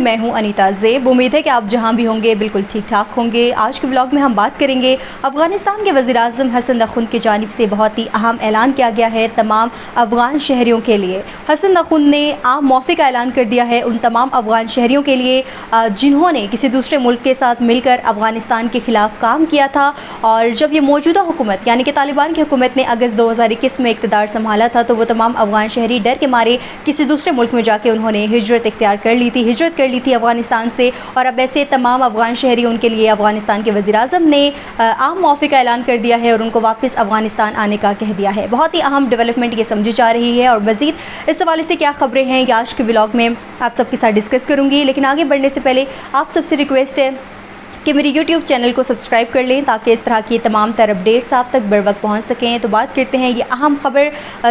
میں ہوں انیتا زیب. امید ہے کہ آپ جہاں بھی ہوں گے بالکل ٹھیک ٹھاک ہوں گے. آج کے ولاگ میں ہم بات کریں گے افغانستان کے وزیر اعظم حسن داخند کی جانب سے بہت ہی اہم اعلان کیا گیا ہے تمام افغان شہریوں کے لیے. حسن داخند نے عام معافی کا اعلان کر دیا ہے ان تمام افغان شہریوں کے لیے جنہوں نے کسی دوسرے ملک کے ساتھ مل کر افغانستان کے خلاف کام کیا تھا. اور جب یہ موجودہ حکومت یعنی کہ طالبان کی حکومت نے اگست 2021 میں اقتدار سنبھالا تھا تو وہ تمام افغان شہری ڈر کے مارے کسی دوسرے ملک میں جا کے انہوں نے ہجرت اختیار کر لی تھی افغانستان سے. اور اب ایسے تمام افغان شہری ان کے لیے افغانستان کے وزیر اعظم نے عام معافی کا اعلان کر دیا ہے اور ان کو واپس افغانستان آنے کا کہہ دیا ہے. بہت ہی اہم ڈیولپمنٹ یہ سمجھی جا رہی ہے اور مزید اس حوالے سے کیا خبریں ہیں یہ آج کے ولاگ میں آپ سب کے ساتھ ڈسکس کروں گی. لیکن آگے بڑھنے سے پہلے آپ سب سے ریکویسٹ ہے کہ میری یوٹیوب چینل کو سبسکرائب کر لیں تاکہ اس طرح کی تمام تر اپڈیٹس آپ تک بر وقت پہنچ سکیں. تو بات کرتے ہیں یہ اہم خبر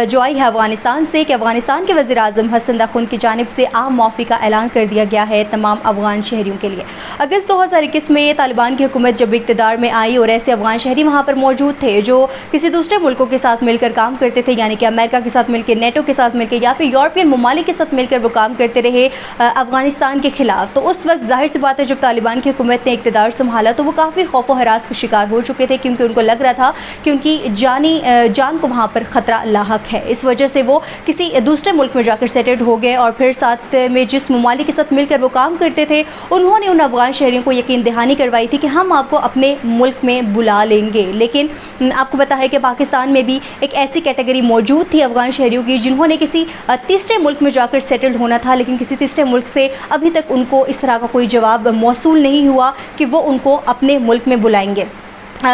جو آئی ہے افغانستان سے کہ افغانستان کے وزیر اعظم حسن داخند کی جانب سے عام معافی کا اعلان کر دیا گیا ہے تمام افغان شہریوں کے لیے. اگست 2021 میں طالبان کی حکومت جب اقتدار میں آئی اور ایسے افغان شہری وہاں پر موجود تھے جو کسی دوسرے ملکوں کے ساتھ مل کر کام کرتے تھے یعنی کہ امریکہ کے ساتھ مل کے نیٹو کے ساتھ مل کے یا پھر یورپین ممالک کے ساتھ مل کر وہ کام کرتے رہے افغانستان کے خلاف. تو اس وقت ظاہر سی بات ہے جب طالبان کی حکومت نے اقتدار سنبھالا تو وہ کافی خوف و ہراس کا شکار ہو چکے تھے کیونکہ ان کو لگ رہا تھا کہ ان کی جان کو وہاں پر خطرہ لاحق ہے. اس وجہ سے وہ کسی دوسرے ملک میں جا کر سیٹلڈ ہو گئے اور پھر ساتھ میں جس ممالک کے ساتھ مل کر وہ کام کرتے تھے انہوں نے ان افغان شہریوں کو یقین دہانی کروائی تھی کہ ہم آپ کو اپنے ملک میں بلا لیں گے. لیکن آپ کو پتا ہے کہ پاکستان میں بھی ایک ایسی کیٹیگری موجود تھی افغان شہریوں کی جنہوں نے کسی تیسرے ملک میں جا کر سیٹلڈ ہونا تھا لیکن کسی تیسرے ملک سے ابھی تک ان کو اس طرح کا کوئی جواب موصول نہیں ہوا کہ وہ ان کو اپنے ملک میں بلائیں گے.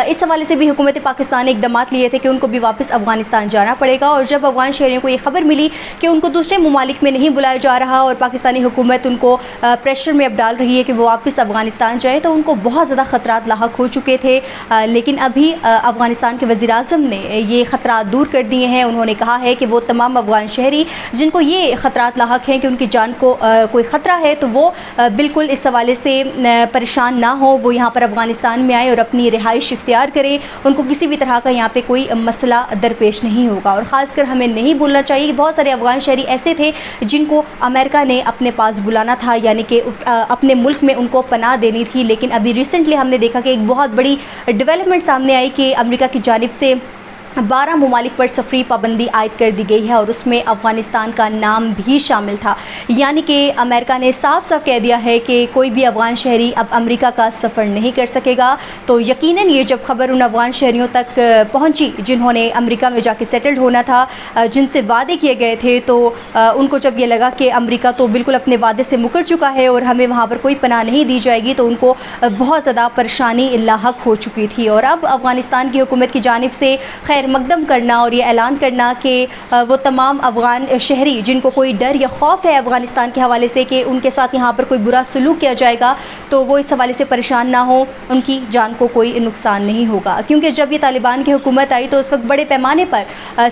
اس حوالے سے بھی حکومت پاکستان نے اقدامات لیے تھے کہ ان کو بھی واپس افغانستان جانا پڑے گا. اور جب افغان شہریوں کو یہ خبر ملی کہ ان کو دوسرے ممالک میں نہیں بلایا جا رہا اور پاکستانی حکومت ان کو پریشر میں اب ڈال رہی ہے کہ وہ واپس افغانستان جائیں تو ان کو بہت زیادہ خطرات لاحق ہو چکے تھے. لیکن ابھی افغانستان کے وزیر اعظم نے یہ خطرات دور کر دیے ہیں. انہوں نے کہا ہے کہ وہ تمام افغان شہری جن کو یہ خطرات لاحق ہیں کہ ان کی جان کو کوئی خطرہ ہے تو وہ بالکل اس حوالے سے پریشان نہ ہوں. وہ یہاں پر افغانستان میں آئیں اور اپنی رہائش اختیار کریں. ان کو کسی بھی طرح کا یہاں پہ کوئی مسئلہ درپیش نہیں ہوگا. اور خاص کر ہمیں نہیں بھولنا چاہیے کہ بہت سارے افغان شہری ایسے تھے جن کو امریکہ نے اپنے پاس بلانا تھا یعنی کہ اپنے ملک میں ان کو پناہ دینی تھی. لیکن ابھی ریسنٹلی ہم نے دیکھا کہ ایک بہت بڑی ڈیولپمنٹ سامنے آئی کہ امریکہ کی جانب سے 12 ممالک پر سفری پابندی عائد کر دی گئی ہے اور اس میں افغانستان کا نام بھی شامل تھا. یعنی کہ امریکہ نے صاف صاف کہہ دیا ہے کہ کوئی بھی افغان شہری اب امریکہ کا سفر نہیں کر سکے گا. تو یقیناً یہ جب خبر ان افغان شہریوں تک پہنچی جنہوں نے امریکہ میں جا کے سیٹلڈ ہونا تھا جن سے وعدے کیے گئے تھے تو ان کو جب یہ لگا کہ امریکہ تو بالکل اپنے وعدے سے مکر چکا ہے اور ہمیں وہاں پر کوئی پناہ نہیں دی جائے گی تو ان کو بہت زیادہ پریشانی لاحق ہو چکی تھی. اور اب افغانستان کی حکومت کی جانب سے خیر مقدم کرنا اور یہ اعلان کرنا کہ وہ تمام افغان شہری جن کو کوئی ڈر یا خوف ہے افغانستان کے حوالے سے کہ ان کے ساتھ یہاں پر کوئی برا سلوک کیا جائے گا تو وہ اس حوالے سے پریشان نہ ہوں. ان کی جان کو کوئی نقصان نہیں ہوگا کیونکہ جب یہ طالبان کی حکومت آئی تو اس وقت بڑے پیمانے پر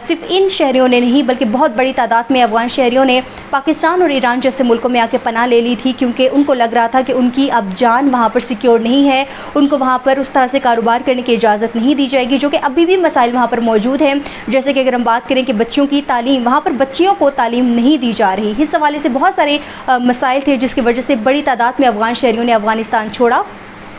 صرف ان شہریوں نے نہیں بلکہ بہت بڑی تعداد میں افغان شہریوں نے پاکستان اور ایران جیسے ملکوں میں آ کے پناہ لے لی تھی کیونکہ ان کو لگ رہا تھا کہ ان کی اب جان وہاں پر سیکیور نہیں ہے. ان کو وہاں پر اس طرح سے کاروبار کرنے کی اجازت نہیں دی جائے گی جو کہ ابھی بھی مسائل وہاں پر موجود ہیں. جیسے کہ اگر ہم بات کریں کہ بچوں کی تعلیم وہاں پر بچیوں کو تعلیم نہیں دی جا رہی. اس حوالے سے بہت سارے مسائل تھے جس کی وجہ سے بڑی تعداد میں افغان شہریوں نے افغانستان چھوڑا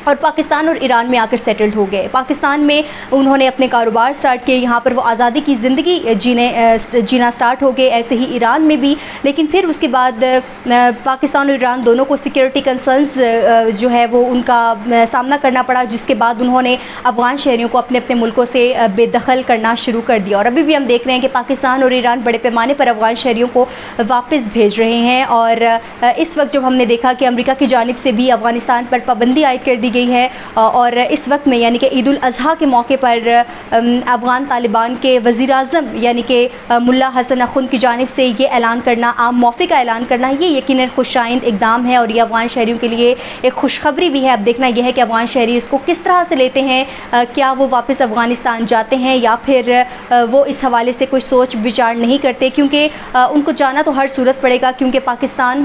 اور پاکستان اور ایران میں آ کر سیٹلڈ ہو گئے. پاکستان میں انہوں نے اپنے کاروبار سٹارٹ کیے یہاں پر وہ آزادی کی زندگی جینا سٹارٹ ہو گئے. ایسے ہی ایران میں بھی لیکن پھر اس کے بعد پاکستان اور ایران دونوں کو سیکیورٹی کنسرنز جو ہے وہ ان کا سامنا کرنا پڑا جس کے بعد انہوں نے افغان شہریوں کو اپنے اپنے ملکوں سے بے دخل کرنا شروع کر دیا. اور ابھی بھی ہم دیکھ رہے ہیں کہ پاکستان اور ایران بڑے پیمانے پر افغان شہریوں کو واپس بھیج رہے ہیں. اور اس وقت جب ہم نے دیکھا کہ امریکہ کی جانب سے بھی افغانستان پر پابندی عائد کر دی گئی ہے اور اس وقت میں یعنی کہ عید الاضحیٰ کے موقع پر افغان طالبان کے وزیر اعظم یعنی کہ ملا حسن داخند کی جانب سے یہ اعلان کرنا عام معافی کا اعلان کرنا یہ یقیناً خوش آئند اقدام ہے اور یہ افغان شہریوں کے لیے ایک خوشخبری بھی ہے. اب دیکھنا یہ ہے کہ افغان شہری اس کو کس طرح سے لیتے ہیں. کیا وہ واپس افغانستان جاتے ہیں یا پھر وہ اس حوالے سے کوئی سوچ بچار نہیں کرتے کیونکہ ان کو جانا تو ہر صورت پڑے گا کیونکہ پاکستان